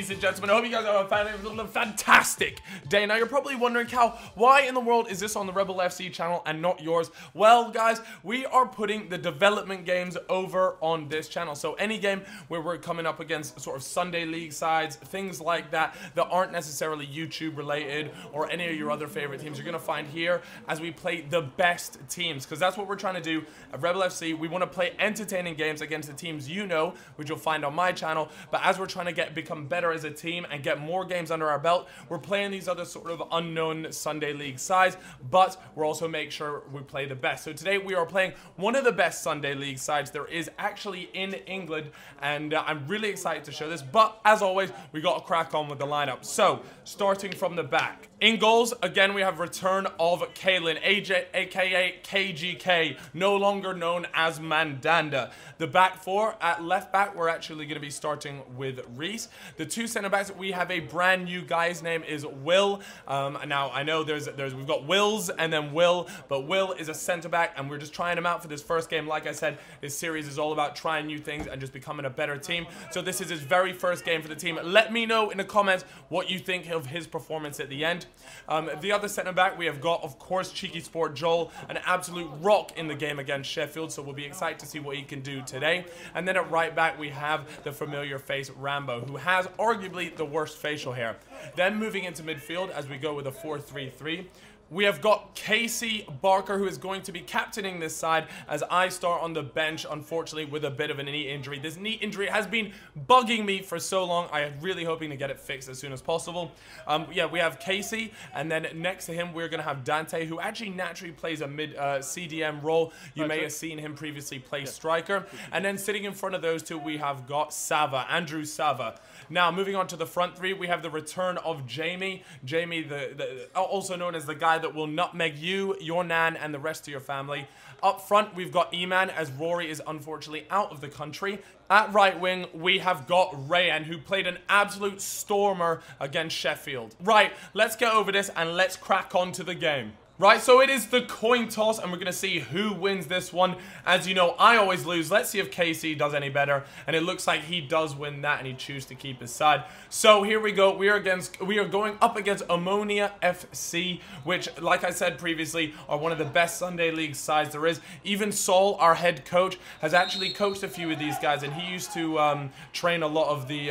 ladies and gentlemen. I hope you guys are having a fantastic day. Now, you're probably wondering, Cal, why in the world is this on the Rebel FC channel and not yours? Well, guys, we are putting the development games over on this channel. So any game where we're coming up against sort of Sunday League sides, things like that, that aren't necessarily YouTube related or any of your other favorite teams, you're going to find here as we play the best teams. Because that's what we're trying to do at Rebel FC. We want to play entertaining games against the teams you know, which you'll find on my channel. But as we're trying to become better as a team and get more games under our belt, we're playing these other sort of unknown Sunday League sides, but we're also make sure we play the best. So today we are playing one of the best Sunday League sides there is actually in England, and I'm really excited to show this. But as always, we got to crack on with the lineup. So starting from the back. In goals, again, we have return of Kalen, aka KGK, no longer known as Mandanda. The back four, at left back, we're actually going to be starting with Reese. The two centre backs, we have a brand new guy. His name is Will. Now, I know we've got Wills and then Will, but Will is a centre back, and we're just trying him out for this first game. Like I said, this series is all about trying new things and just becoming a better team. So this is his very first game for the team. Let me know in the comments what you think of his performance at the end. The other centre back we have got, of course, Cheeky Sport Joel, an absolute rock in the game against Sheffield, so we'll be excited to see what he can do today. And then at right back we have the familiar face Rambo, who has arguably the worst facial hair. Then moving into midfield as we go with a 4-3-3. We have got Casey Barker, who is going to be captaining this side as I start on the bench, unfortunately, with a bit of a knee injury. This knee injury has been bugging me for so long. I am really hoping to get it fixed as soon as possible. Yeah, we have Casey, and then next to him, we're going to have Dante, who actually naturally plays a mid CDM role. You may have seen him previously play striker. And then sitting in front of those two, we have got Sava, Andrew Sava. Now, moving on to the front three, we have the return of Jamie. Jamie, also known as the guy that will nutmeg you, your nan, and the rest of your family. Up front, we've got Eman, as Rory is unfortunately out of the country. At right wing, we have got Rayan, who played an absolute stormer against Sheffield. Right, let's get over this and let's crack on to the game. Right, so it is the coin toss, and we're going to see who wins this one. As you know, I always lose. Let's see if KC does any better. And it looks like he does win that, and he chooses to keep his side. So here we go. We are going up against Ammonia FC, which, like I said previously, are one of the best Sunday League sides there is. Even Saul, our head coach, has actually coached a few of these guys, and he used to train a lot of the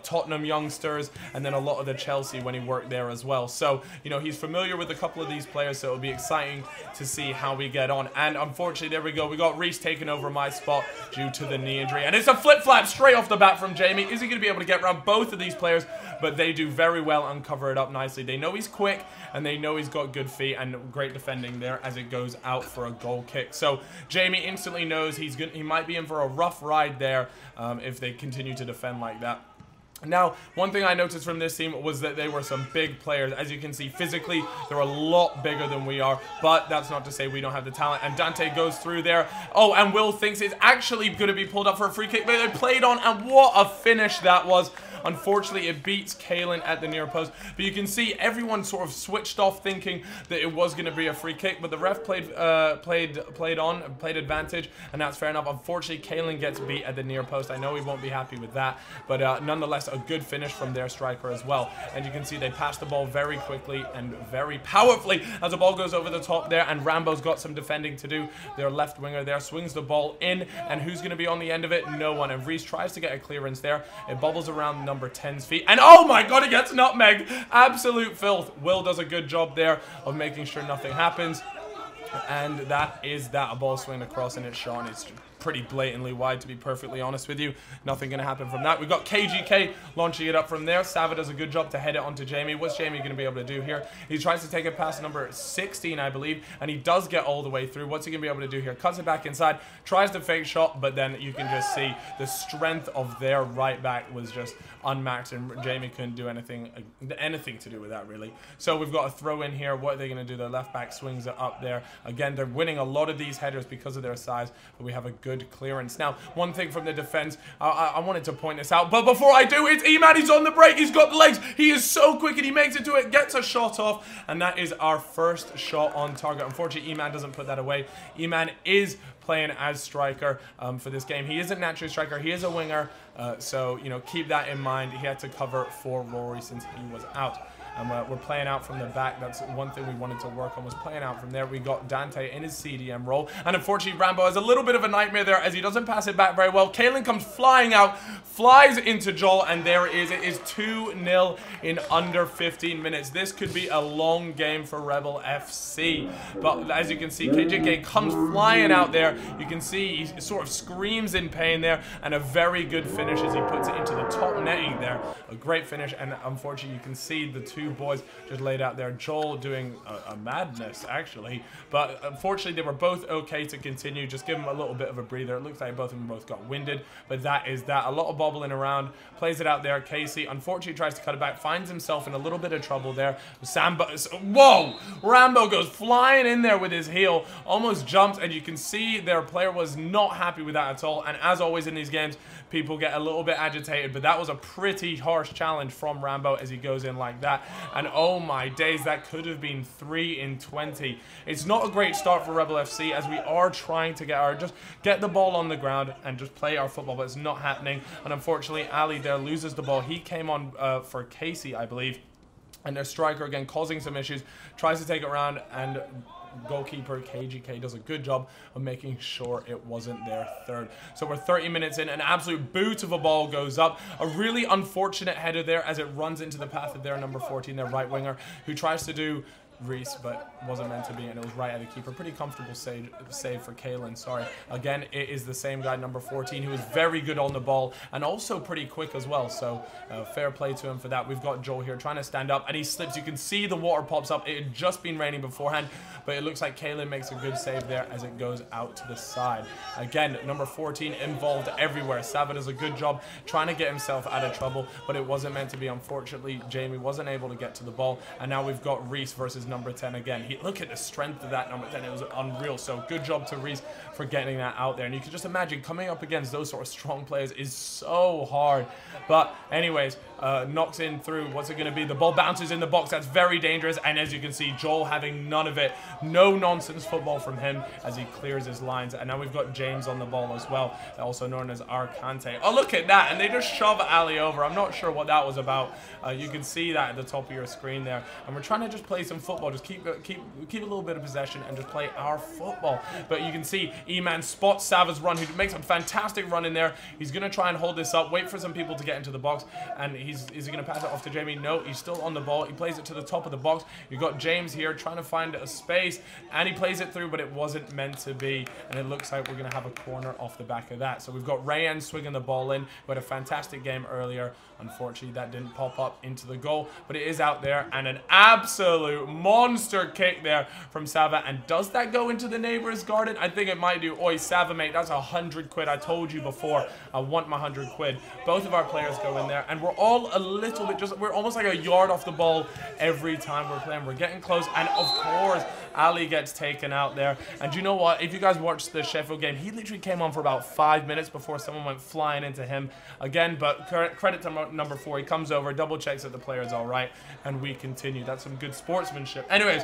Tottenham youngsters, and then a lot of the Chelsea when he worked there as well. So, you know, he's familiar with a couple of these players, so it'll be exciting to see how we get on. And unfortunately, there we go. We got Reese taking over my spot due to the knee injury. And it's a flip-flap straight off the bat from Jamie. Is he going to be able to get around both of these players? But they do very well and cover it up nicely. They know he's quick, and they know he's got good feet and great defending there as it goes out for a goal kick. So Jamie instantly knows he might be in for a rough ride there if they continue to defend like that. Now, one thing I noticed from this team was that they were some big players. As you can see, physically, they're a lot bigger than we are, but that's not to say we don't have the talent. And Dante goes through there. Oh, and Will thinks it's actually going to be pulled up for a free kick, but they played on, and what a finish that was. Unfortunately, it beats Kalen at the near post. But you can see everyone sort of switched off thinking that it was going to be a free kick, but the ref played advantage, and that's fair enough. Unfortunately, Kalen gets beat at the near post. I know he won't be happy with that, but nonetheless, a good finish from their striker as well. And you can see they pass the ball very quickly and very powerfully as the ball goes over the top there, and Rambo's got some defending to do. Their left winger there swings the ball in, and who's going to be on the end of it? No one. And Reese tries to get a clearance there. It bubbles around number 10's feet, and oh my god, it gets nutmegged. Absolute filth. Will does a good job there of making sure nothing happens. And that is that. A ball swing across, and it's shot. It's pretty blatantly wide, to be perfectly honest with you. Nothing going to happen from that. We've got KGK launching it up from there. Sava does a good job to head it onto Jamie. What's Jamie going to be able to do here? He tries to take it past number 16, I believe, and he does get all the way through. What's he going to be able to do here? Cuts it back inside, tries the fake shot, but then you can just see the strength of their right back was just unmatched, and Jamie couldn't do anything to do with that, really. So we've got a throw in here. What are they going to do? Their left back swings it up there. Again, they're winning a lot of these headers because of their size, but we have a good good clearance. Now, one thing from the defense, I wanted to point this out, but before I do, it's E-Man. He's on the break. He's got the legs. He is so quick, and he makes it to it, gets a shot off, and that is our first shot on target. Unfortunately, E-Man doesn't put that away. E-Man is playing as striker for this game. He isn't naturally a striker. He is a winger, so, you know, keep that in mind. He had to cover for Rory since he was out. And we're playing out from the back. That's one thing we wanted to work on, was playing out from there. We got Dante in his CDM role. And unfortunately, Rambo has a little bit of a nightmare there as he doesn't pass it back very well. Kalen comes flying out, flies into Joel, and there it is. It is 2-0 in under 15 minutes. This could be a long game for Rebel FC. But as you can see, KJK comes flying out there. You can see he sort of screams in pain there. And a very good finish as he puts it into the top netting there. A great finish. And unfortunately, you can see the two boys just laid out there. Joel doing a madness, actually. But unfortunately, they were both okay to continue. Just give them a little bit of a breather. It looks like both of them both got winded. But that is that. A lot of bobbling around. Plays it out there. Casey, unfortunately, tries to cut it back. Finds himself in a little bit of trouble there. Whoa! Rambo goes flying in there with his heel. Almost jumps. And you can see their player was not happy with that at all. And as always in these games, people get a little bit agitated. But that was a pretty harsh challenge from Rambo as he goes in like that. And oh my days, that could have been 3 in 20. It's not a great start for Rebel FC as we are trying to just get the ball on the ground and just play our football, but it's not happening. And unfortunately, Ali there loses the ball. He came on for Casey, I believe. And their striker again causing some issues, tries to take it around, and goalkeeper KGK does a good job of making sure it wasn't their third. So we're 30 minutes in, an absolute boot of a ball goes up. A really unfortunate header there as it runs into the path of their number 14, their right winger, who tries to do Reese, but wasn't meant to be, and it was right at the keeper. Pretty comfortable save for Kalen, sorry. Again, it is the same guy, number 14, who is very good on the ball and also pretty quick as well, so fair play to him for that. We've got Joel here trying to stand up, and he slips. You can see the water pops up. It had just been raining beforehand, but it looks like Kalen makes a good save there as it goes out to the side. Again, number 14 involved everywhere. Sava does a good job trying to get himself out of trouble, but it wasn't meant to be. Unfortunately, Jamie wasn't able to get to the ball, and now we've got Reese versus number 10 again. Look at the strength of that number 10. It was unreal. So good job to Reese for getting that out there. And you can just imagine coming up against those sort of strong players is so hard. But anyways, knocks in through. What's it going to be? The ball bounces in the box. That's very dangerous. And as you can see, Joel having none of it. No nonsense football from him as he clears his lines. And now we've got James on the ball as well, also known as Arcante. Oh, look at that. And they just shove Ali over. I'm not sure what that was about. You can see that at the top of your screen there. And we're trying to just play some football. Just keep a little bit of possession and just play our football. But you can see E-Man spots Sava's run, who makes a fantastic run in there. He's going to try and hold this up, wait for some people to get into the box. And is he going to pass it off to Jamie? No, he's still on the ball. He plays it to the top of the box. You've got James here trying to find a space, and he plays it through, but it wasn't meant to be. And it looks like we're going to have a corner off the back of that. So we've got Rayan swinging the ball in. We had a fantastic game earlier. Unfortunately, that didn't pop up into the goal, but it is out there, and an absolute monster kick there from Sava. And does that go into the neighbor's garden? I think it might do. Oi, Sava, mate, that's 100 quid. I told you before, I want my 100 quid. Both of our players go in there, and we're all a little bit we're almost like a yard off the ball every time we're playing. We're getting close, and of course, Ali gets taken out there. And you know what? If you guys watched the Sheffield game, he literally came on for about 5 minutes before someone went flying into him again. But credit to number 4. He comes over, double checks that the player is all right, and we continue. That's some good sportsmanship. Anyways,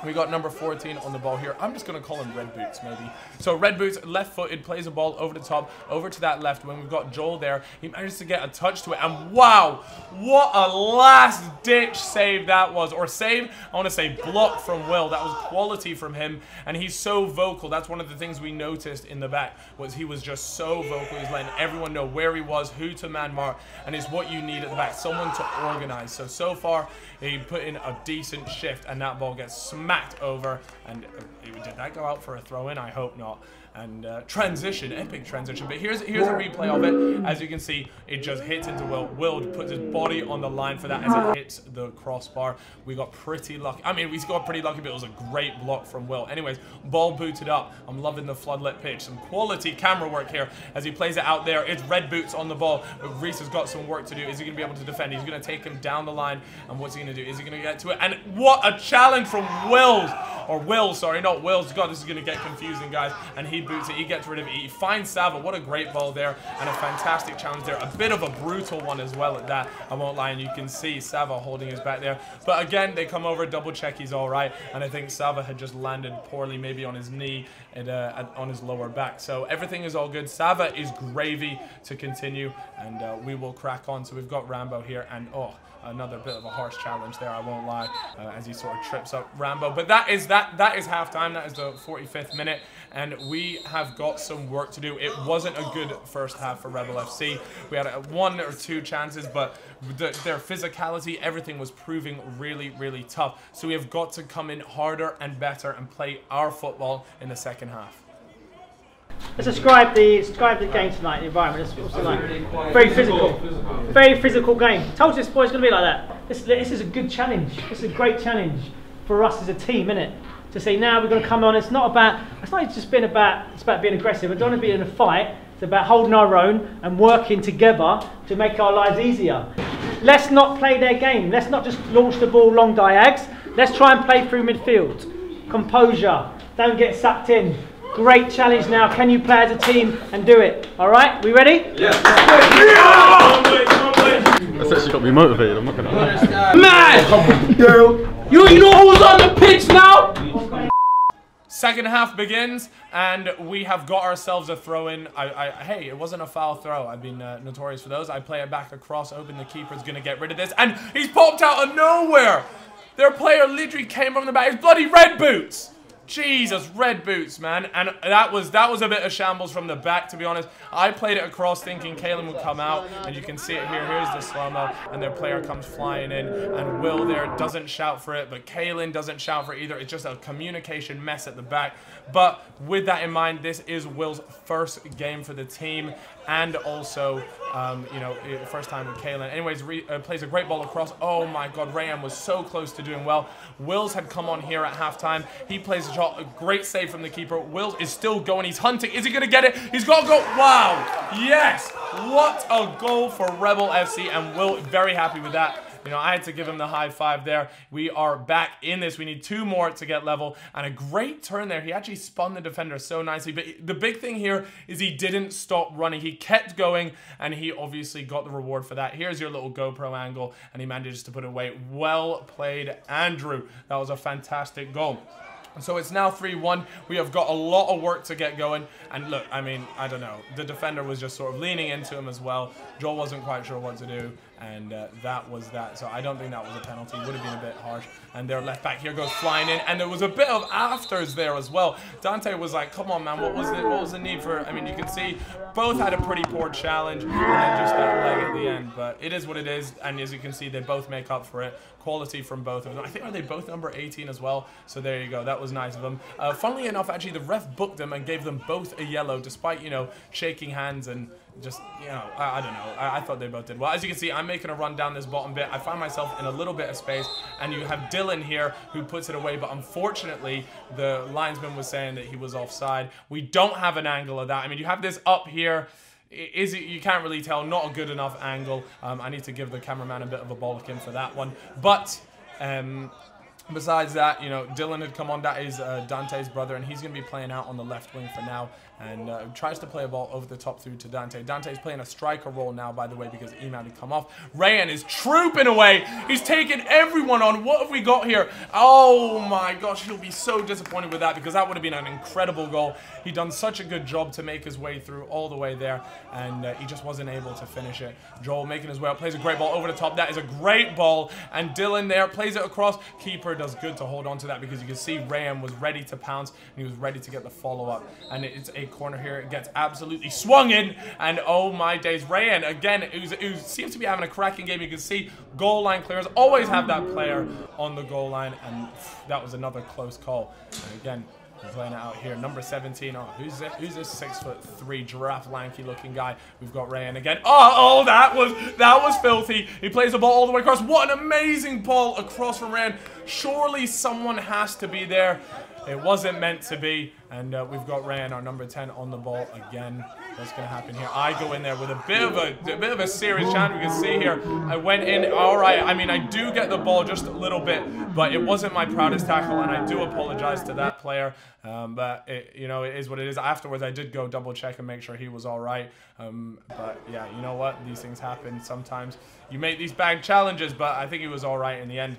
we got number 14 on the ball here. I'm just going to call him Red Boots, maybe. So Red Boots, left-footed, plays a ball over the top, over to that left wing. We've got Joel there. He managed to get a touch to it. And wow, what a last-ditch save that was. Or save, I want to say block from Will. That was quality from him. And he's so vocal. That's one of the things we noticed in the back, was he was just so vocal. He's letting everyone know where he was, who to man mark. And it's what you need at the back, someone to organize. So far, he put in a decent shift, and that ball gets smacked over. And did that go out for a throw-in? I hope not. And transition, epic transition. But here's a replay of it. As you can see, it just hits into Will. Will puts his body on the line for that as it hits the crossbar. We got pretty lucky. I mean, we got pretty lucky, but it was a great block from Will. Anyways, ball booted up. I'm loving the floodlit pitch. Some quality camera work here as he plays it out there. It's Red Boots on the ball. But Reese has got some work to do. Is he going to be able to defend? He's going to take him down the line. And what's he going to do? Is he going to get to it? And what a challenge from Wills. Or Will, sorry, not Wills. God, this is going to get confusing, guys. And he boots it. He gets rid of it. He finds Sava. What a great ball there. And a fantastic challenge there. A bit of a brutal one as well at that. I won't lie. And you can see Sava holding his back there. But again, they come over, double check. He's all right. And I think Sava had just landed poorly, maybe on his knee and on his lower back. So everything is all good. Sava is gravy to continue. And we will crack on. So we've got Rambo here. And, oh, another bit of a harsh challenge there, I won't lie, as he sort of trips up Rambo. But that is halftime. That is the 45th minute, and we have got some work to do. It wasn't a good first half for Rebel FC. We had one or two chances, but their physicality, everything was proving really, really tough. So we have got to come in harder and better and play our football in the second half. Let's describe the game tonight, the environment. It's also like very physical game. Told you this boy's going to be like that. This is a good challenge. This is a great challenge for us as a team, isn't it? To say now we're going to come on. It's not just been about. It's about being aggressive. I don't want to be in a fight. It's about holding our own and working together to make our lives easier. Let's not play their game. Let's not just launch the ball long diags. Let's try and play through midfield. Composure. Don't get sucked in. Great challenge now. Can you play as a team and do it? All right, we ready? Yeah. That's actually got me motivated. I'm not gonna lie. Man, you know who's on the pitch now? Second half begins, and we have got ourselves a throw-in. Hey, it wasn't a foul throw. I've been notorious for those. I play it back across, hoping the keeper's gonna get rid of this, and he's popped out of nowhere. Their player literally came from the back. His bloody red boots. Jesus, red boots, man. And that was a bit of shambles from the back, to be honest. I played it across thinking Kalen would come out, and you can see it here. Here's the slow-mo, and their player comes flying in, and Will there doesn't shout for it, but Kalen doesn't shout for it either. It's just a communication mess at the back. But with that in mind, this is Will's first game for the team, and also, you know, first time with Kalen. Anyways, plays a great ball across. Oh my God, Rayan was so close to doing well. Wills had come on here at halftime. He plays a shot, a great save from the keeper. Wills is still going. He's hunting. Is he going to get it? He's got to go. Wow. Yes. What a goal for Rebel FC, and Will very happy with that. You know, I had to give him the high five there. We are back in this. We need 2 more to get level. And a great turn there. He actually spun the defender so nicely. But the big thing here is he didn't stop running. He kept going, and he obviously got the reward for that. Here's your little GoPro angle, and he manages to put it away. Well played, Andrew. That was a fantastic goal. So it's now 3-1. We have got a lot of work to get going. And look, I mean, I don't know. The defender was just sort of leaning into him as well. Joel wasn't quite sure what to do. And that was that. So I don't think that was a penalty. Would have been a bit harsh. And their left back here goes flying in. And there was a bit of afters there as well. Dante was like, come on, man. What was the need for... I mean, you can see both had a pretty poor challenge. And then just that leg at the end. But it is what it is. And as you can see, they both make up for it. Quality from both of them. I think, are they both number 18 as well? So there you go. That was nice of them. Funnily enough, actually, the ref booked them and gave them both a yellow, despite, you know, shaking hands and just, you know, I don't know. I thought they both did well. As you can see, I'm making a run down this bottom bit. I find myself in a little bit of space, and you have Dylan here who puts it away, but unfortunately, the linesman was saying that he was offside. We don't have an angle of that. I mean, you have this up here. Is it? You can't really tell. Not a good enough angle. I need to give the cameraman a bit of a bollocking for that one. But besides that, you know, Dylan had come on. That is Dante's brother, and he's going to be playing out on the left wing for now. And tries to play a ball over the top through to Dante. Dante's playing a striker role now, by the way, because Eman had come off. Rayan is trooping away. He's taking everyone on. What have we got here? Oh my gosh, he'll be so disappointed with that, because that would have been an incredible goal. He done such a good job to make his way through all the way there, and he just wasn't able to finish it. Joel making his way up, plays a great ball over the top. That is a great ball, and Dylan there plays it across. Keeper does good to hold on to that, because you can see Rayan was ready to pounce, and he was ready to get the follow-up. And it's a corner here. It gets absolutely swung in, and oh my days, Rayan again, who seems to be having a cracking game. You can see goal line clearance. Always have that player on the goal line, and that was another close call. And again, we're playing it out here. Number 17. Oh, who's this 6'3" giraffe lanky looking guy? We've got Rayan again. Oh, that was filthy. He plays the ball all the way across. What an amazing ball across from Rayan. Surely someone has to be there. It wasn't meant to be. And we've got Ryan, our number 10, on the ball again. What's going to happen here? I go in there with a bit of a serious chance. We can see here, I went in. All right, I mean, I do get the ball just a little bit, but it wasn't my proudest tackle, and I do apologize to that player. But it, you know, it is what it is. Afterwards, I did go double check and make sure he was all right. But yeah, you know what? These things happen sometimes. You make these bad challenges, but I think he was all right in the end.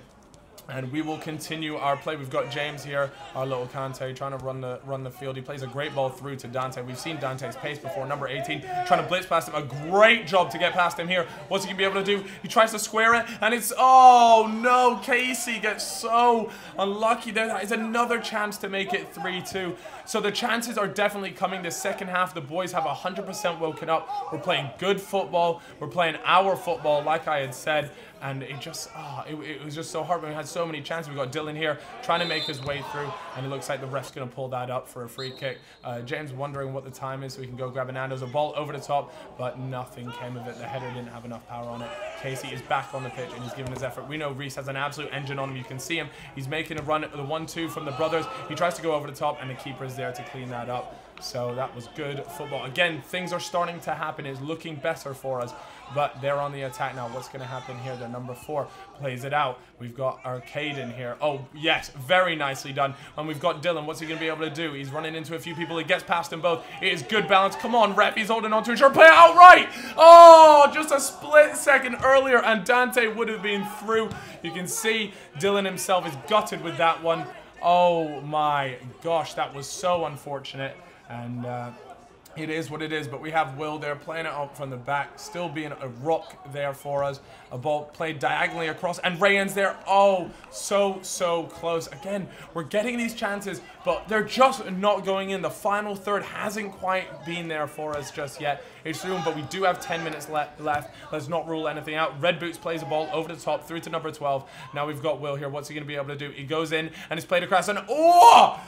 And we will continue our play. We've got James here, our little Kante, trying to run the field. He plays a great ball through to Dante. We've seen Dante's pace before. Number 18, trying to blitz past him. A great job to get past him here. What's he going to be able to do? He tries to square it, and it's... Oh, no. Casey gets so unlucky there. That is another chance to make it 3-2. So the chances are definitely coming this second half. The boys have 100% woken up. We're playing good football. We're playing our football, like I had said. And it just, it was just so hard. We had so many chances. We got Dylan here trying to make his way through, and it looks like the ref's going to pull that up for a free kick. James wondering what the time is so we can go grab a Nando's. A ball over the top, but nothing came of it. The header didn't have enough power on it. Casey is back on the pitch, and he's giving his effort. We know Reese has an absolute engine on him. You can see him. He's making a run at the 1-2 from the brothers. He tries to go over the top, and the keeper is there to clean that up. So that was good football. Again, things are starting to happen. It's looking better for us, but they're on the attack now. What's going to happen here? Their number 4 plays it out. We've got Arcade in here. Oh, yes, very nicely done. And we've got Dylan. What's he going to be able to do? He's running into a few people. He gets past them both. It is good balance. Come on, ref. He's holding on to it. Sure, play it outright. Oh, just a split second earlier, and Dante would have been through. You can see Dylan himself is gutted with that one. Oh, my gosh. That was so unfortunate. And it is what it is, but we have Will there playing it up from the back, still being a rock there for us. A ball played diagonally across, and Rayan's there. Oh, so close. Again, we're getting these chances, but they're just not going in. The final third hasn't quite been there for us just yet. It's soon, but we do have 10 minutes left. Let's not rule anything out. Red Boots plays a ball over the top through to number 12. Now we've got Will here. What's he going to be able to do? He goes in, and it's played across, and oh!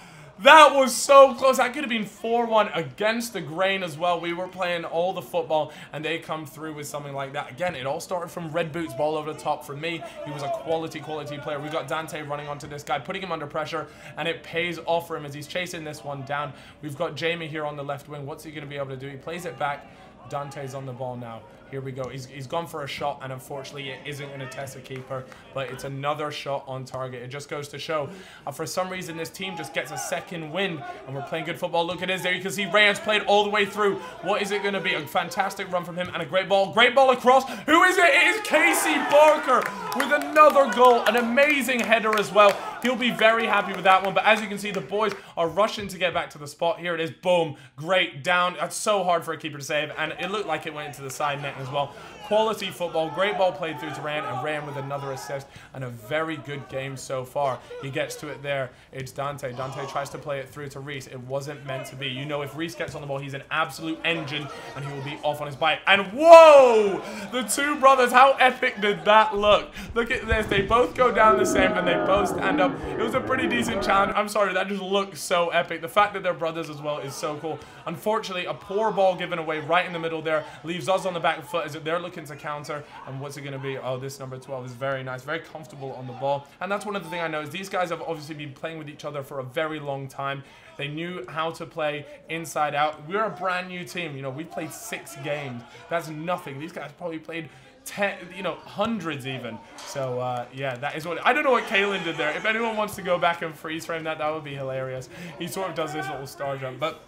That was so close. That could have been 4-1 against the grain as well. We were playing all the football, and they come through with something like that. Again, it all started from Red Boots, ball over the top. For me, he was a quality player. We got Dante running onto this guy, putting him under pressure, and it pays off for him as he's chasing this one down. We've got Jamie here on the left wing. What's he going to be able to do? He plays it back. Dante's on the ball now. Here we go. He's gone for a shot, and unfortunately it isn't going to test the keeper, but it's another shot on target. It just goes to show, for some reason, this team just gets a second wind, and we're playing good football. Look at it there. You can see Ryan's played all the way through. What is it going to be? A fantastic run from him, and a great ball. Great ball across. Who is it? It is Casey Barker with another goal. An amazing header as well. He'll be very happy with that one, but as you can see, the boys are rushing to get back to the spot. Here it is. Boom. Great. Down. That's so hard for a keeper to save, and it looked like it went into the side net as well. Quality football, great ball played through to Ryan, and Ryan with another assist, and a very good game so far. He gets to it there. It's Dante. Dante tries to play it through to Reese. It wasn't meant to be. You know, if Reese gets on the ball, he's an absolute engine, and he will be off on his bike. And whoa! The two brothers, how epic did that look? Look at this. They both go down the same, and they both stand up. It was a pretty decent challenge. I'm sorry, that just looks so epic. The fact that they're brothers as well is so cool. Unfortunately, a poor ball given away right in the middle there leaves us on the back foot as they're looking to counter. And what's it going to be? Oh, this number 12 is very nice, very comfortable on the ball. And that's one of the things I know is these guys have obviously been playing with each other for a very long time. They knew how to play inside out. We're a brand new team. You know, we've played 6 games. That's nothing. These guys probably played 10, you know, hundreds even. So yeah, that is what I don't know what Kalen did there. If anyone wants to go back and freeze frame that, that would be hilarious. He sort of does this little star jump, but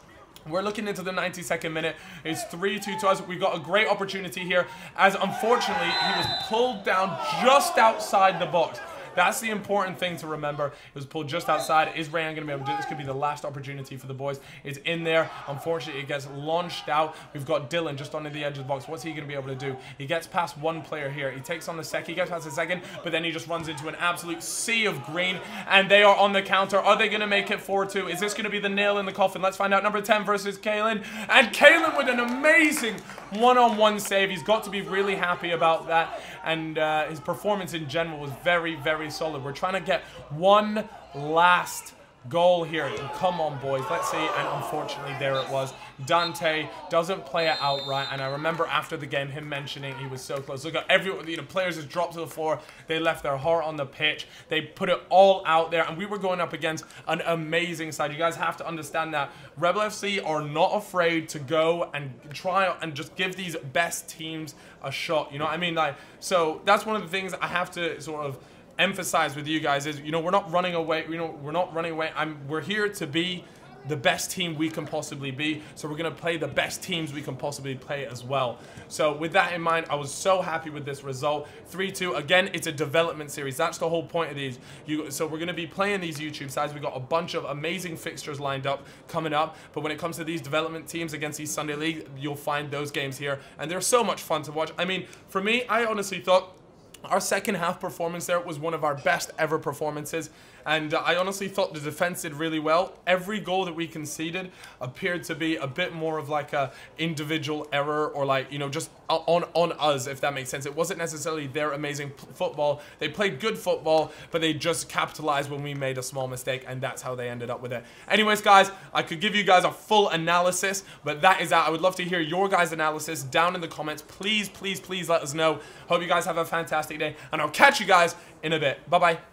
we're looking into the 92nd minute. It's 3-2 to us. We've got a great opportunity here, as unfortunately he was pulled down just outside the box. That's the important thing to remember. It was pulled just outside. Is Rayan going to be able to do this? Could be the last opportunity for the boys. It's in there. Unfortunately, it gets launched out. We've got Dylan just under the edge of the box. What's he going to be able to do? He gets past one player here. He takes on the second. He gets past the second, but then he just runs into an absolute sea of green, and they are on the counter. Are they going to make it 4-2? Is this going to be the nail in the coffin? Let's find out. Number 10 versus Kalen, and Kalen with an amazing one-on-one save. He's got to be really happy about that, and his performance in general was very, very solid. We're trying to get one last goal here. Come on, boys. Let's see. And unfortunately, there it was. Dante doesn't play it out right. And I remember after the game, him mentioning he was so close. Look at everyone, players just dropped to the floor. They left their heart on the pitch. They put it all out there. And we were going up against an amazing side. You guys have to understand that Rebel FC are not afraid to go and try and just give these best teams a shot. You know what I mean? Like, so that's one of the things I have to sort of emphasize with you guys is, we're not running away. We're not running away. We're here to be the best team we can possibly be. So we're going to play the best teams we can possibly play as well. So with that in mind, I was so happy with this result. 3-2. Again, it's a development series. That's the whole point of these. So we're going to be playing these YouTube sides. We've got a bunch of amazing fixtures lined up coming up. But when it comes to these development teams against these Sunday League, you'll find those games here. And they're so much fun to watch. I mean, for me, I honestly thought our second half performance there was one of our best ever performances. And I honestly thought the defense did really well. Every goal that we conceded appeared to be a bit more of like a individual error, or like, just on us, if that makes sense. It wasn't necessarily their amazing football. They played good football, but they just capitalized when we made a small mistake, and that's how they ended up with it. Anyways, guys, I could give you guys a full analysis, but that is that. I would love to hear your guys' analysis down in the comments. Please, please, please let us know. Hope you guys have a fantastic day, and I'll catch you guys in a bit. Bye-bye.